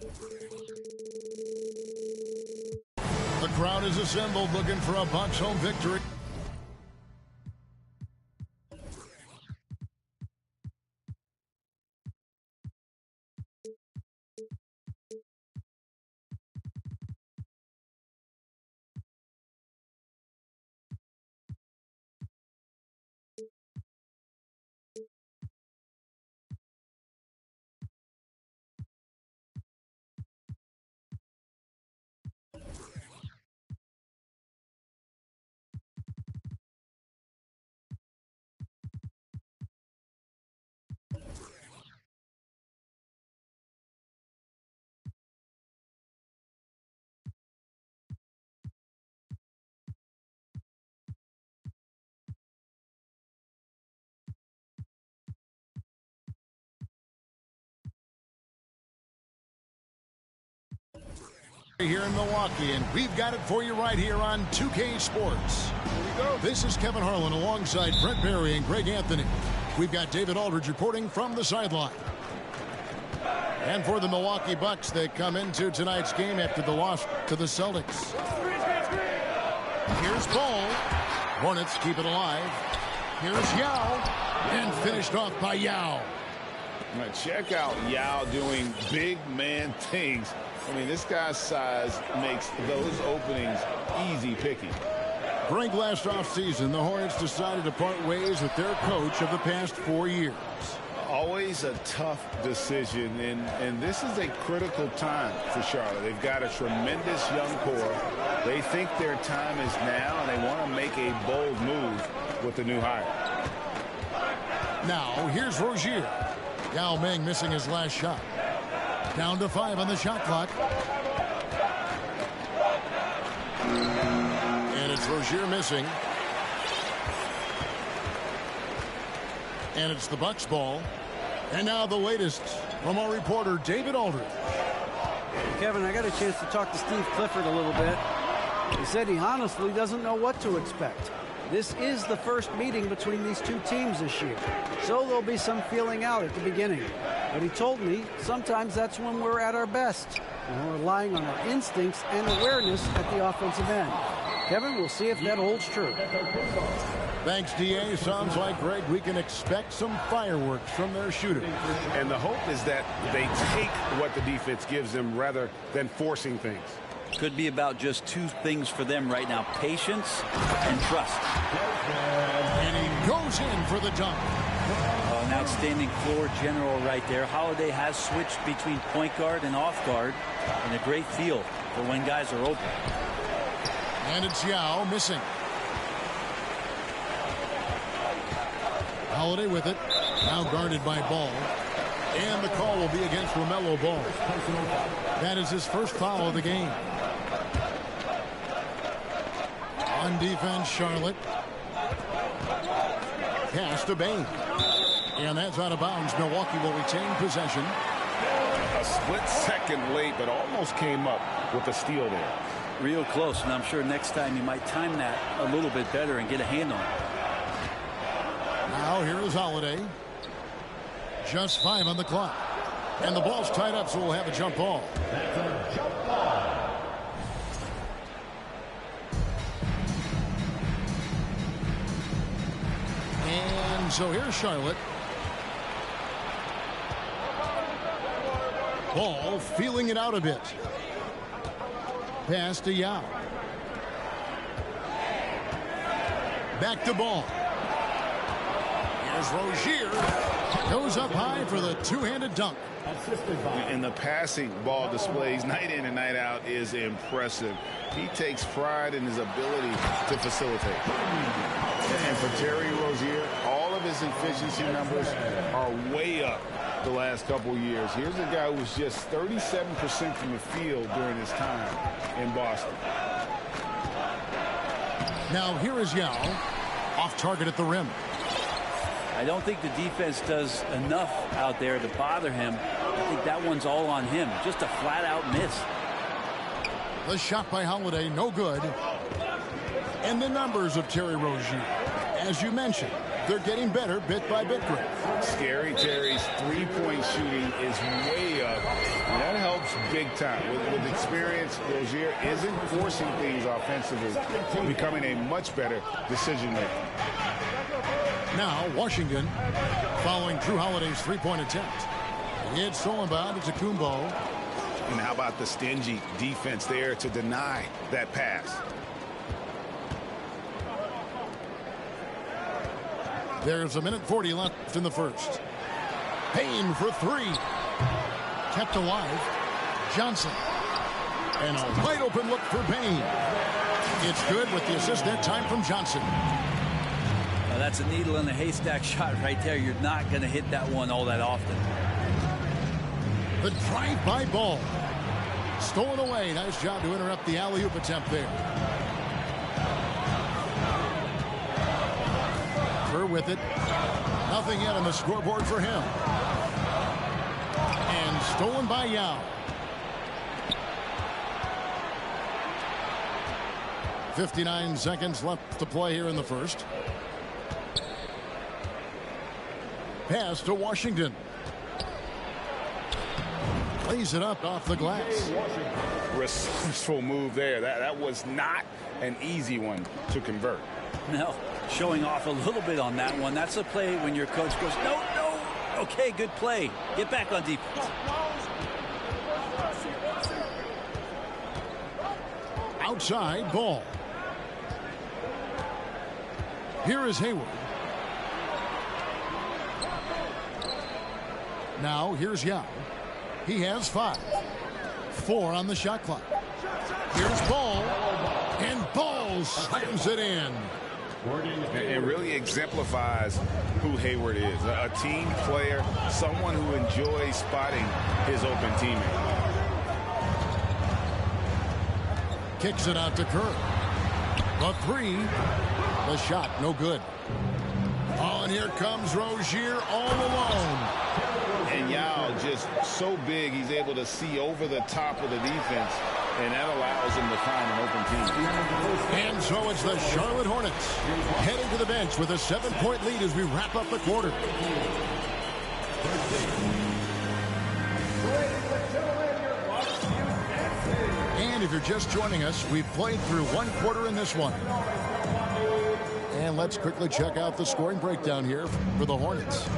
The crowd is assembled looking for a Bucs home victory. Here in Milwaukee, and we've got it for you right here on 2K Sports. This is Kevin Harlan alongside Brent Barry and Greg Anthony. We've got David Aldridge reporting from the sideline. And for the Milwaukee Bucks, they come into tonight's game after the loss to the Celtics. Here's Ball. Hornets keep it alive. Here's Yao, and finished off by Yao. Now check out Yao doing big man things. I mean, this guy's size makes those openings easy picking. Greg, last offseason, the Hornets decided to part ways with their coach of the past 4 years. Always a tough decision, and this is a critical time for Charlotte. They've got a tremendous young core. They think their time is now, and they want to make a bold move with the new hire. Now, here's Rozier. Yao Ming missing his last shot. Down to 5 on the shot clock. And it's Rozier missing. And it's the Bucks ball. And now the latest from our reporter, David Aldridge. Kevin, I got a chance to talk to Steve Clifford a little bit. He said he honestly doesn't know what to expect. This is the first meeting between these two teams this year, so there'll be some feeling out at the beginning. But he told me sometimes that's when we're at our best, and we're relying on our instincts and awareness at the offensive end. Kevin, we'll see if that holds true. Thanks, D.A. Sounds like, Greg, we can expect some fireworks from their shooter. And the hope is that they take what the defense gives them rather than forcing things. Could be about just two things for them right now: patience and trust. And he goes in for the dunk. An outstanding floor general right there. Holiday has switched between point guard and off guard, and a great feel for when guys are open. And it's Yao missing. Holiday with it. Now guarded by Ball. And the call will be against LaMelo Ball. That is his first foul of the game. On defense, Charlotte. Pass to Bane. And that's out of bounds. Milwaukee will retain possession. A split second late, but almost came up with a steal there. Real close, and I'm sure next time you might time that a little bit better and get a hand on it. Now here is Holiday. Just 5 on the clock. And the ball's tied up, so we'll have a jump ball. And so here's Charlotte. Ball feeling it out a bit. Pass to Yao. Back to Ball. Here's Rozier. Goes up high for the two-handed dunk. And the passing Ball displays night in and night out is impressive. He takes pride in his ability to facilitate. And for Terry Rozier, all of his efficiency numbers are way up the last couple years. Here's a guy who was just 37% from the field during his time in Boston. Now here is Yao. Off target at the rim. I don't think the defense does enough out there to bother him. I think that one's all on him. Just a flat-out miss. The shot by Holiday, no good. And the numbers of Terry Rozier. As you mentioned, they're getting better bit by bit, Greg. Scary Terry's three-point shooting is way up. And that helps big time. With experience, Rozier isn't forcing things offensively, becoming a much better decision maker. Now Washington following Drew Holiday's three-point attempt. It's stolen by Antetokounmpo. And how about the stingy defense there to deny that pass? There's a minute 40 left in the first. Payne for three. Kept alive. Johnson. And a wide open look for Payne. It's good with the assist that time from Johnson. Now that's a needle in a haystack shot right there. You're not going to hit that one all that often. The drive-by ball. Stolen away. Nice job to interrupt the alley-oop attempt there. Kerr with it. Nothing yet on the scoreboard for him. And stolen by Yao. 59 seconds left to play here in the first. Pass to Washington. Plays it up off the glass. Resourceful move there. That was not an easy one to convert. No, showing off a little bit on that one. That's a play when your coach goes, no, no. Okay, good play. Get back on defense. Outside ball. Here is Hayward. Now here's Yao. He has 5. 4 on the shot clock. Here's Ball. And Ball slams it in. It really exemplifies who Hayward is. A team player, someone who enjoys spotting his open teammate. Kicks it out to Kerr. The three. The shot, no good. Oh, and here comes Rozier all alone. And Yao just so big, he's able to see over the top of the defense, and that allows him to find an open team. And so it's the Charlotte Hornets heading to the bench with a 7-point lead as we wrap up the quarter. And if you're just joining us, we've played through one quarter in this one. And let's quickly check out the scoring breakdown here for the Hornets.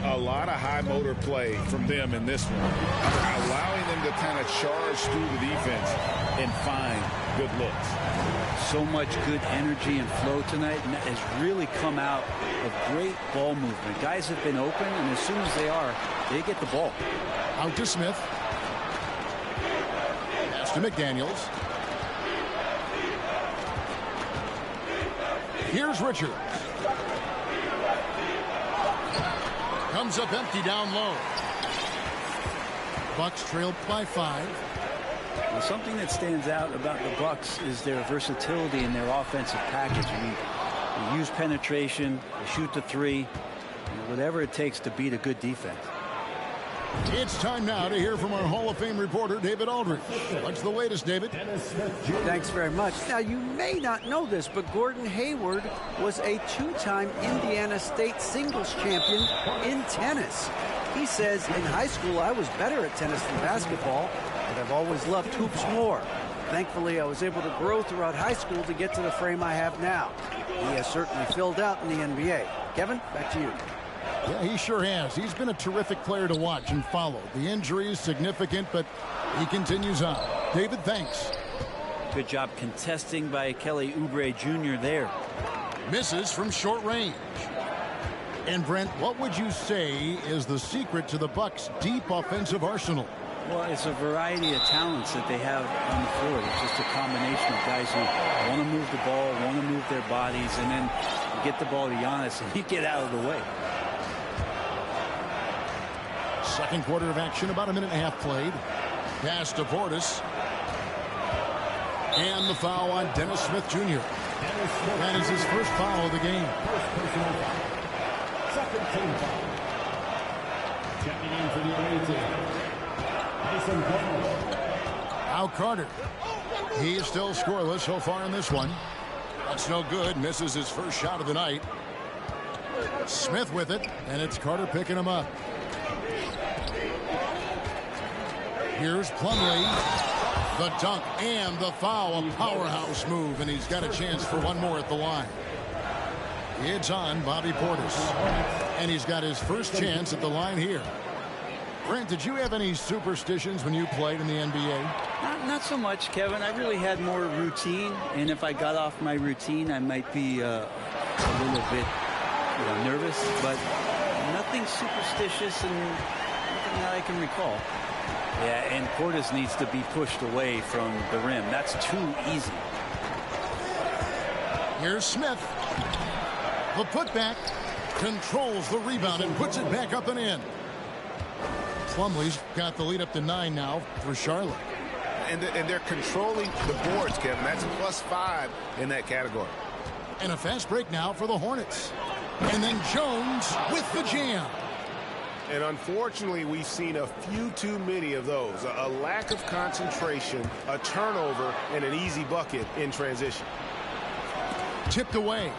A lot of high motor play from them in this one, allowing them to kind of charge through the defense and find good looks. So much good energy and flow tonight, and that has really come out of great ball movement. Guys have been open, and as soon as they are, they get the ball. Out to Smith. Pass to McDaniels. Here's Richards. Comes up empty down low. Bucks trailed by 5. Well, something that stands out about the Bucks is their versatility in their offensive package. They use penetration, they shoot the three, whatever it takes to beat a good defense. It's time now to hear from our Hall of Fame reporter, David Aldridge. What's the latest, David? Thanks very much. Now, you may not know this, but Gordon Hayward was a 2-time Indiana State singles champion in tennis. He says, in high school, I was better at tennis than basketball, but I've always loved hoops more. Thankfully, I was able to grow throughout high school to get to the frame I have now. He has certainly filled out in the NBA. Kevin, back to you. Yeah, he sure has. He's been a terrific player to watch and follow. The injury is significant, but he continues on. David, thanks. Good job contesting by Kelly Oubre Jr. there. Misses from short range. And Brent, what would you say is the secret to the Bucks' deep offensive arsenal? Well, it's a variety of talents that they have on the floor. It's just a combination of guys who want to move the ball, want to move their bodies, and then you get the ball to Giannis and you get out of the way. Second quarter of action, about a minute and a half played. Pass to Portis. And the foul on Dennis Smith Jr. That is his first foul of the game. Second team foul. Checking in for the away team. Mason Carter. Al Carter. He is still scoreless so far in this one. That's no good. Misses his first shot of the night. Smith with it, and it's Carter picking him up. Here's Plumlee. The dunk and the foul. A powerhouse move, and he's got a chance for one more at the line. It's on Bobby Portis. And he's got his first chance at the line here. Grant, did you have any superstitions when you played in the NBA? Not so much, Kevin. I really had more routine, and if I got off my routine, I might be a little bit nervous, but nothing superstitious and nothing that I can recall. Yeah, and Portis needs to be pushed away from the rim. That's too easy. Here's Smith. The putback controls the rebound and puts it back up and in. Plumlee's got the lead up to 9 now for Charlotte. And they're controlling the boards, Kevin. That's +5 in that category. And a fast break now for the Hornets. And then Jones with the jam. And unfortunately, we've seen a few too many of those. A lack of concentration, a turnover, and an easy bucket in transition. Tipped away.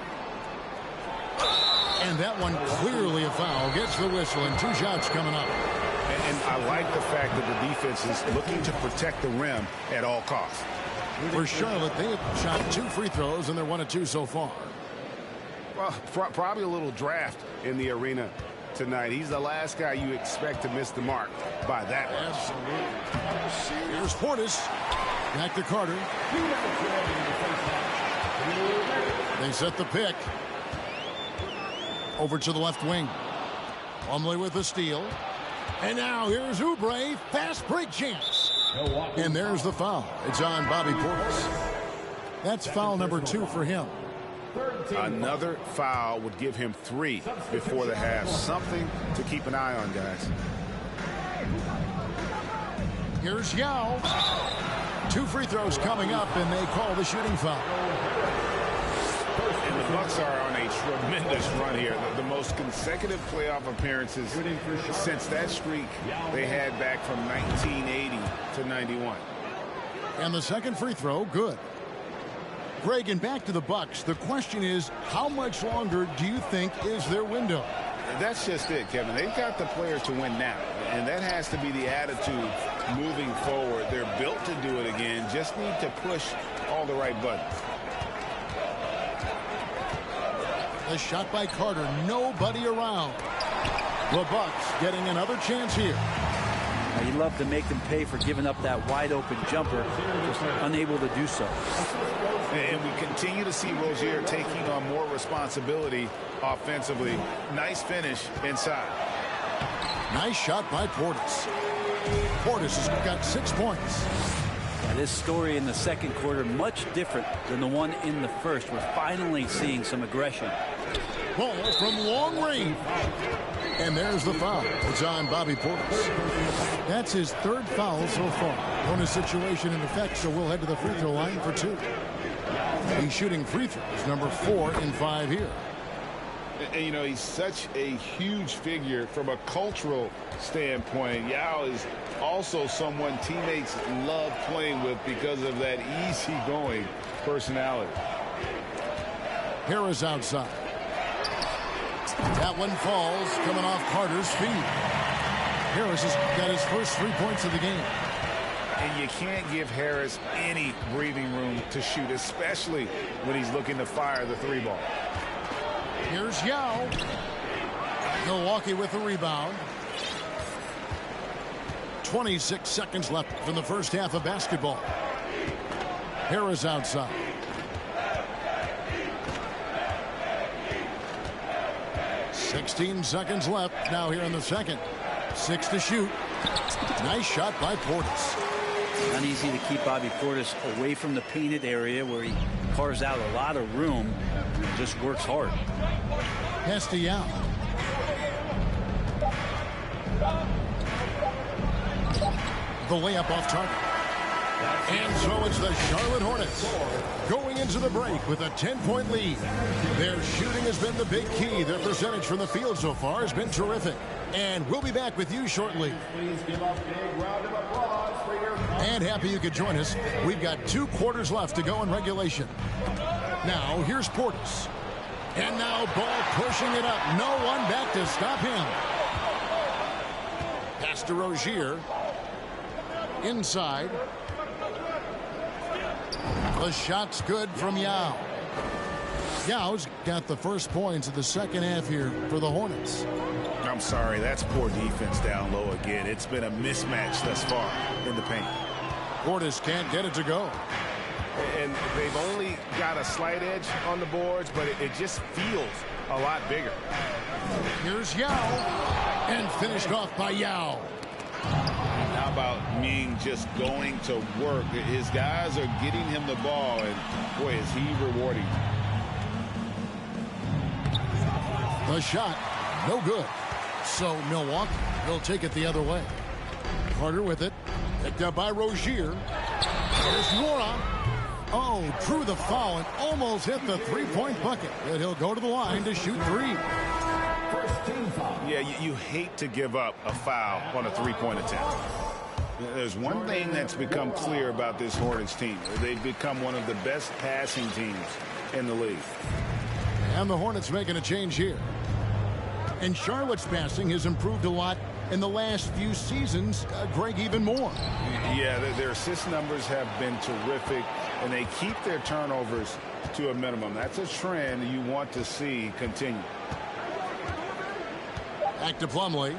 And that one clearly a foul. Gets the whistle, and 2 shots coming up. And I like the fact that the defense is looking to protect the rim at all costs. For Charlotte, they have shot 2 free throws, and they're 1 of 2 so far. Well, probably a little draft in the arena tonight. He's the last guy you expect to miss the mark by that much. Absolutely. Here's Portis. Back to Carter. They set the pick. Over to the left wing. Plumlee with the steal. And now here's Oubre. Fast break chance. And there's the foul. It's on Bobby Portis. That's foul number 2 for him. Another foul would give him 3 before the half. Something to keep an eye on, guys. Here's Yao. 2 free throws coming up, and they call the shooting foul. And the Bucks are on a tremendous run here. The most consecutive playoff appearances since that streak they had back from 1980 to 91. And the second free throw, good. Greg, and back to the Bucks. The question is, how much longer do you think is their window? That's just it, Kevin. They've got the players to win now, and that has to be the attitude moving forward. They're built to do it again. Just need to push all the right buttons. The shot by Carter. Nobody around. The Bucks getting another chance here. You'd love to make them pay for giving up that wide-open jumper, just unable to do so. And we continue to see Rozier taking on more responsibility offensively. Nice finish inside. Nice shot by Portis. Portis has got 6 points. This story in the second quarter much different than the one in the first. We're finally seeing some aggression. Ball from long range. And there's the foul. It's on Bobby Portis. That's his 3rd foul so far. Bonus situation in effect, so we'll head to the free throw line for 2. He's shooting free throws, number 4 in 5 here. And, you know, he's such a huge figure from a cultural standpoint. Yao is also someone teammates love playing with because of that easygoing personality. Harris outside. That one falls, coming off Carter's feet. Harris has got his first 3 points of the game. And you can't give Harris any breathing room to shoot, especially when he's looking to fire the 3 ball. Here's Yao. Milwaukee with the rebound. 26 seconds left from the first half of basketball. Harris outside. $16 seconds left now here in the second. 6 to shoot. Nice shot by Portis. Not easy to keep Bobby Portis away from the painted area where he carves out a lot of room and just works hard. Pass to Yao. The layup off target. And so it's the Charlotte Hornets going into the break with a 10-point lead. Their shooting has been the big key. Their percentage from the field so far has been terrific. And we'll be back with you shortly. Please give a big round of applause for your... And happy you could join us. We've got 2 quarters left to go in regulation. Now, here's Portis. And now Ball pushing it up. No one back to stop him. Pass to Rozier. Inside. The shot's good from Yao. Yao's got the first points of the second half here for the Hornets. I'm sorry, that's poor defense down low again. It's been a mismatch thus far in the paint. Portis can't get it to go. And they've only got a slight edge on the boards, but it just feels a lot bigger. Here's Yao. And finished off by Yao. How about Ming just going to work? His guys are getting him the ball, and boy, is he rewarding. The shot, no good. So Milwaukee will take it the other way. Carter with it. Picked up by Rozier. There's Nwora. Oh, drew the foul and almost hit the three-point bucket. But he'll go to the line to shoot three. Yeah, you hate to give up a foul on a three-point attempt. There's one thing that's become clear about this Hornets team. They've become one of the best passing teams in the league. And the Hornets making a change here. And Charlotte's passing has improved a lot in the last few seasons. Greg, even more. Yeah, their assist numbers have been terrific, and they keep their turnovers to a minimum. That's a trend you want to see continue. Back to Plumlee.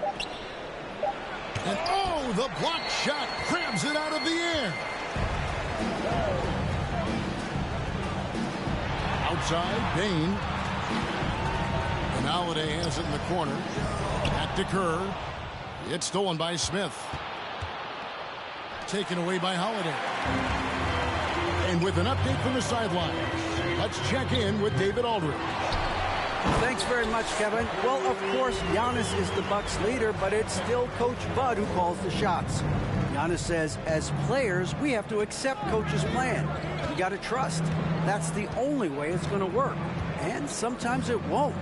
And oh, the block shot grabs it out of the air. Outside, Bain. And Holiday has it in the corner. Back to Kerr. It's stolen by Smith. Taken away by Holiday. And with an update from the sidelines, let's check in with David Aldridge. Thanks very much, Kevin. Well, of course, Giannis is the Bucks leader, but it's still Coach Bud who calls the shots. Giannis says, as players, we have to accept Coach's plan. You got to trust. That's the only way it's going to work. And sometimes it won't.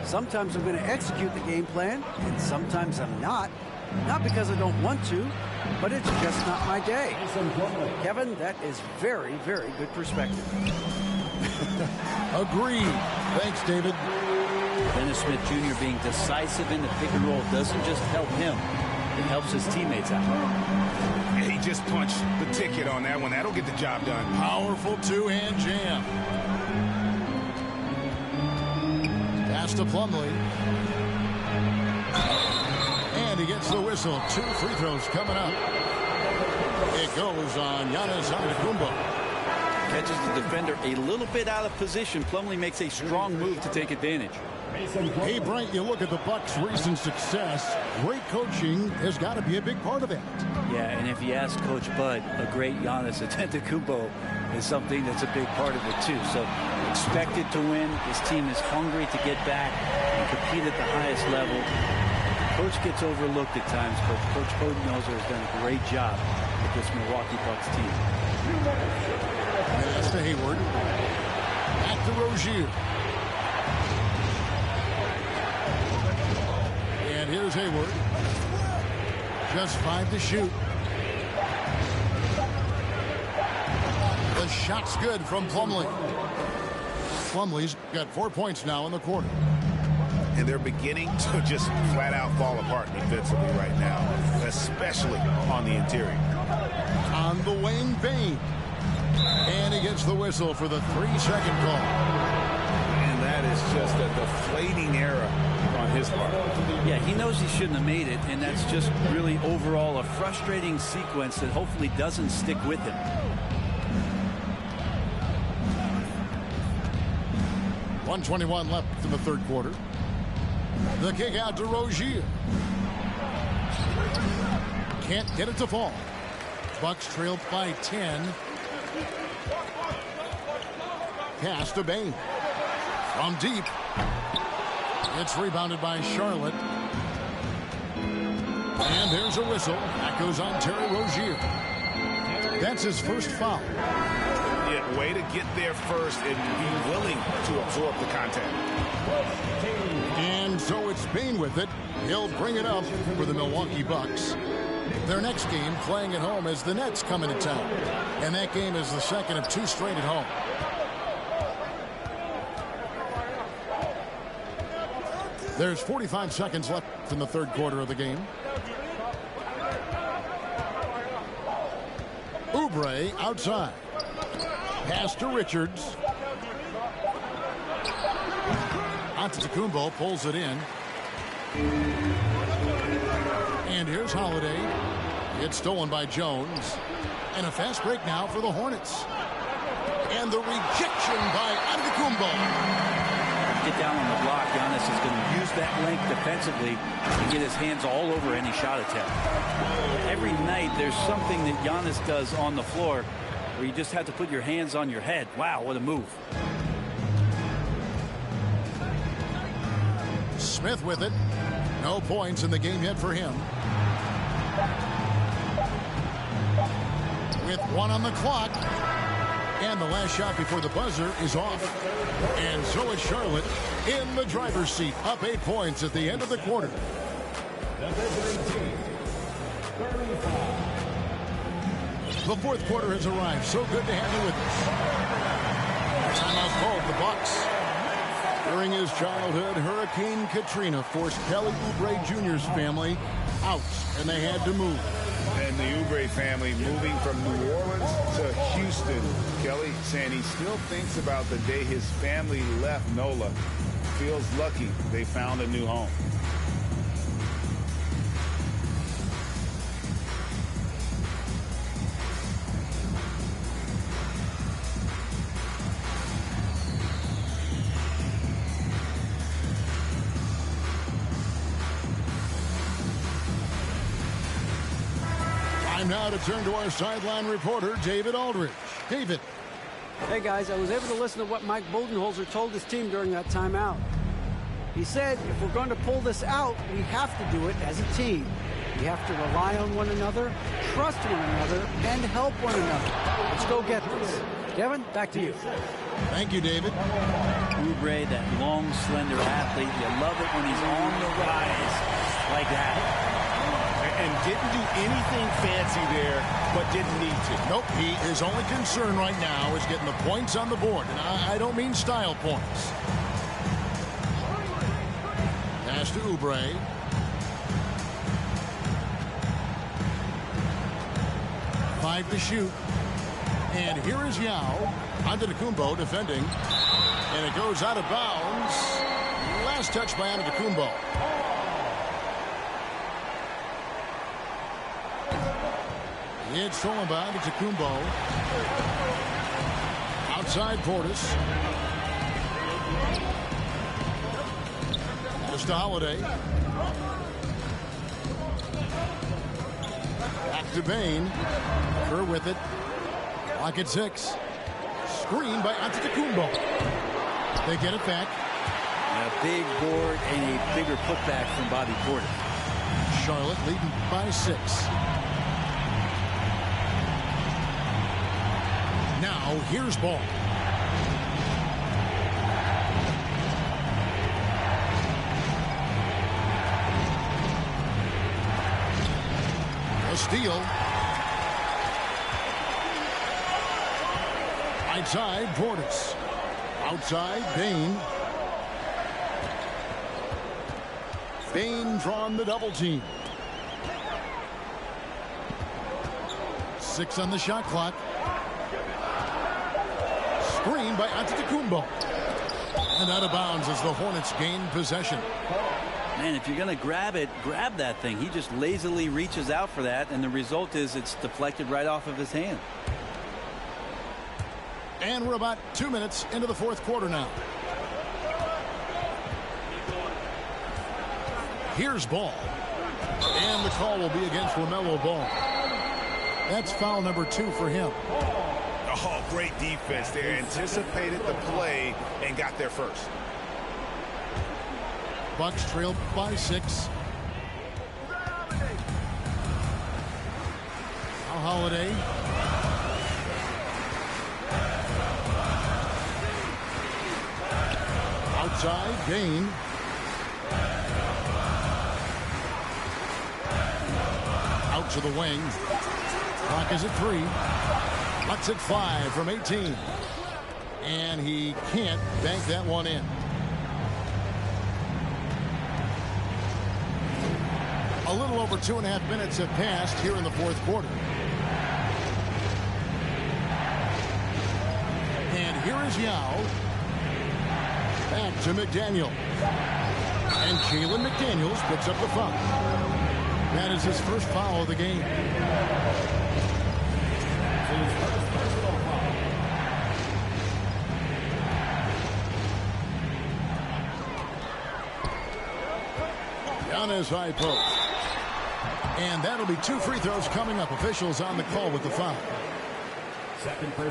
Sometimes I'm going to execute the game plan, and sometimes I'm not. Not because I don't want to, but it's just not my day. Kevin, that is very, very good perspective. Agreed. Thanks, David. Dennis Smith Jr. being decisive in the pick and roll doesn't just help him. It helps his teammates out. Yeah, he just punched the ticket on that one. That'll get the job done. Powerful two-hand jam. Pass to Plumlee. And he gets the whistle. 2 free throws coming up. It goes on Giannis Antetokounmpo. Catches the defender a little bit out of position. Plumlee makes a strong move to take advantage. Hey, Brent, you look at the Bucks' recent success. Great coaching has got to be a big part of that. Yeah, and if you ask Coach Bud, a great Giannis Antetokounmpo is something that's a big part of it too. So expected to win. His team is hungry to get back and compete at the highest level. Coach gets overlooked at times, but Coach Budenholzer has done a great job with this Milwaukee Bucks team. Pass to Hayward. Back to Rozier. And here's Hayward. Just 5 to shoot. The shot's good from Plumlee. Plumlee's got 4 points now in the quarter. And they're beginning to just flat out fall apart defensively right now, especially on the interior. On the wing, Bain. And he gets the whistle for the 3-second call. And that is just a deflating error on his part. Yeah, he knows he shouldn't have made it, and that's just really overall a frustrating sequence that hopefully doesn't stick with him. .121 left in the third quarter. The kick out to Rozier. Can't get it to fall. Bucks trailed by 10. Pass to Bain. From deep. It's rebounded by Charlotte. And there's a whistle. That goes on Terry Rozier. That's his first foul. Yeah, way to get there first and be willing to absorb the contact. And so it's Bain with it. He'll bring it up for the Milwaukee Bucks. Their next game playing at home as the Nets come into town. And that game is the second of 2 straight at home. There's 45 seconds left in the third quarter of the game. Oubre outside. Pass to Richards. Antetokounmpo pulls it in. And here's Holiday. It's stolen by Jones. And a fast break now for the Hornets. And the rejection by Antetokounmpo. Get down on the block. Giannis is going to use that length defensively to get his hands all over any shot attempt. Every night there's something that Giannis does on the floor where you just have to put your hands on your head. Wow, what a move. Smith with it. No points in the game yet for him. With 1 on the clock. And the last shot before the buzzer is off. And so is Charlotte in the driver's seat, up 8 points at the end of the quarter. The fourth quarter has arrived. So good to have you with us. Timeout called the Bucks. During his childhood, Hurricane Katrina forced Kelly Oubre Jr.'s family out, and they had to move. And the Oubre family moving from New Orleans to Houston. Kelly saying he still thinks about the day his family left NOLA. Feels lucky they found a new home. Time now to turn to our sideline reporter, David Aldridge. David. Hey, guys, I was able to listen to what Mike Budenholzer told his team during that timeout. He said, if we're going to pull this out, we have to do it as a team. We have to rely on one another, trust one another, and help one another. Let's go get this. Kevin, back to you. Thank you, David. Oubre, that long, slender athlete. You love it when he's on the rise like that. And didn't do anything fancy there, but didn't need to. Nope, his only concern right now is getting the points on the board. And I don't mean style points. Pass to Oubre. Five to shoot. And here is Yao. Antetokounmpo defending. And it goes out of bounds. Last touch by Antetokounmpo. It's stolen by Antetokounmpo. Outside Portis. Just to Holiday. Back to Bane. Kerr with it. Clock at 6. Screen by Antetokounmpo. They get it back. A big board and a bigger putback from Bobby Portis. Charlotte leading by 6. Now, here's ball. A steal. Right side, Portis. Outside, Bane. Bane drawn the double team. 6 on the shot clock. Screen by Antetokounmpo. And out of bounds as the Hornets gain possession. Man, if you're going to grab it, grab that thing. He just lazily reaches out for that, and the result is it's deflected right off of his hand. And we're about 2 minutes into the fourth quarter now. Here's ball. And the call will be against LaMelo Ball. That's foul number 2 for him. Oh, great defense there. Anticipated the play and got there first. Bucks trail by 6. Now Holiday. Outside, Bane. Out to the wing. Clock is at 3. Bucks at 5 from 18. And he can't bank that one in. A little over 2.5 minutes have passed here in the fourth quarter. And here is Yao. Back to McDaniel. And Jalen McDaniels picks up the foul. That is his first foul of the game. Giannis high post. And that'll be 2 free throws coming up. Officials on the call with the foul.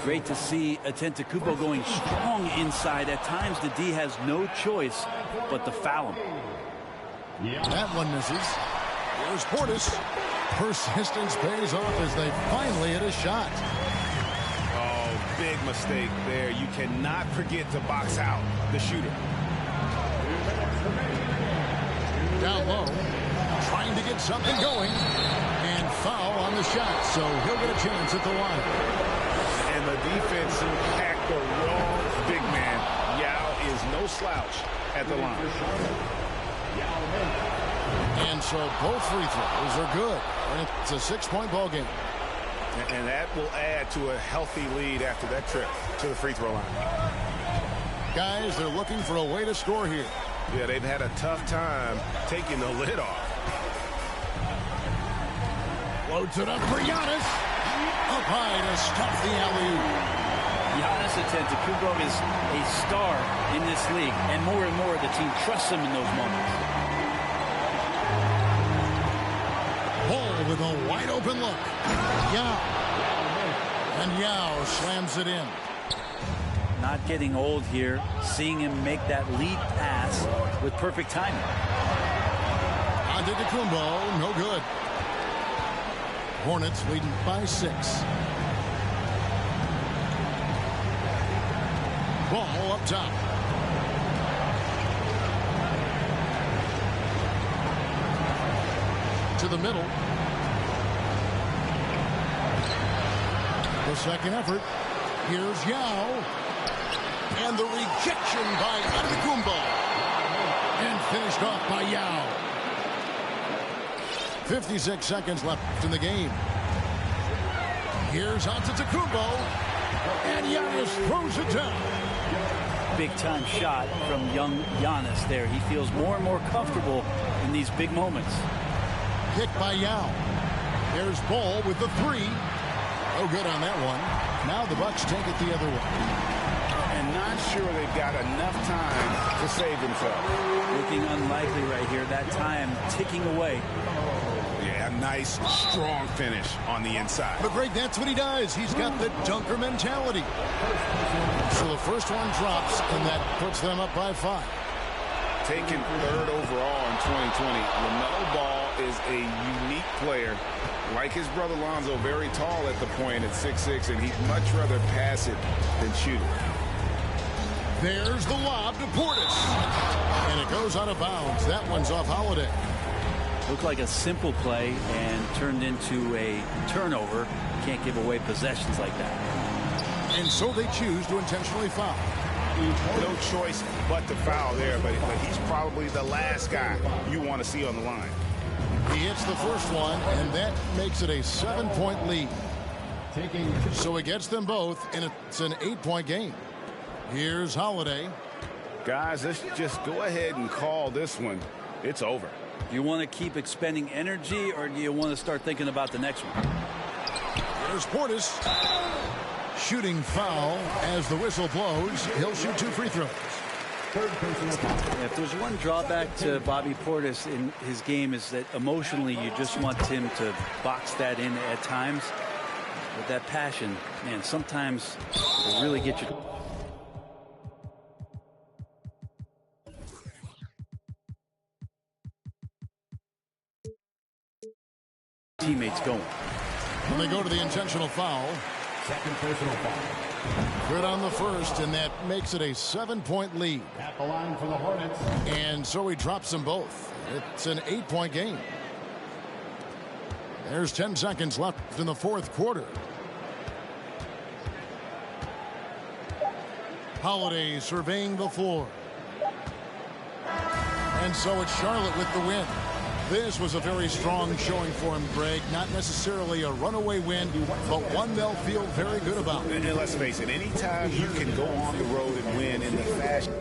Great to see Antetokounmpo going strong inside. At times, the D has no choice but to foul him. That one misses. Here's Portis. Persistence pays off as they finally hit a shot. Oh, big mistake there. You cannot forget to box out the shooter. Down low, trying to get something going. And foul on the shot, so he'll get a chance at the line. And the defense packed the wrong big man. Yao is no slouch at the line. And so both free throws are good. And it's a 6-point ball game. And that will add to a healthy lead after that trip to the free throw line. Guys, they're looking for a way to score here. Yeah, they've had a tough time taking the lid off. Loads it up for Giannis. Up high to stop the alley-oop. Giannis Antetokounmpo is a star in this league, and more the team trusts him in those moments. Ball with a wide open look. Yao. And Yao slams it in. Not getting old here, seeing him make that lead pass with perfect timing. Antetokounmpo, no good. Hornets leading by 6. Ball up top. To the middle. The second effort. Here's Yao. And the rejection by Antetokounmpo. And finished off by Yao. 56 seconds left in the game. Here's Antetokounmpo. And Giannis throws it down. Big time shot from young Giannis there. He feels more and more comfortable in these big moments. Kick by Yao. There's Ball with the 3. No good on that one. Now the Bucks take it the other way. And not sure they've got enough time to save themselves. Looking unlikely right here. That time ticking away. Yeah, nice, strong finish on the inside. But Greg, that's what he does. He's got the dunker mentality. So the first one drops, and that puts them up by 5. Taken 3rd overall in 2020, LaMelo Ball is a unique player. Like his brother Lonzo, very tall at the point at 6'6", and he'd much rather pass it than shoot it. There's the lob to Portis. And it goes out of bounds. That one's off Holiday. Looked like a simple play and turned into a turnover. Can't give away possessions like that. And so they choose to intentionally foul. No choice but to foul there, but he's probably the last guy you want to see on the line. He hits the first one, and that makes it a 7-point lead. So it gets them both, and it's an 8-point game. Here's Holiday. Guys, let's just go ahead and call this one. It's over. Do you want to keep expending energy, or do you want to start thinking about the next one? There's Portis. Shooting foul as the whistle blows. He'll shoot 2 free throws. If there's one drawback to Bobby Portis in his game is that emotionally you just want him to box that in at times. With that passion, man, sometimes it really gets you. Teammates going. When they go to the intentional foul. Second personal foul. Good on the first, and that makes it a 7-point lead. At the line for the Hornets. And so he drops them both. It's an 8-point game. There's 10 seconds left in the fourth quarter. Holiday surveying the floor. And so it's Charlotte with the win. This was a very strong showing for him, Greg. Not necessarily a runaway win, but one they'll feel very good about. And let's face it, anytime you can go on the road and win in the fashion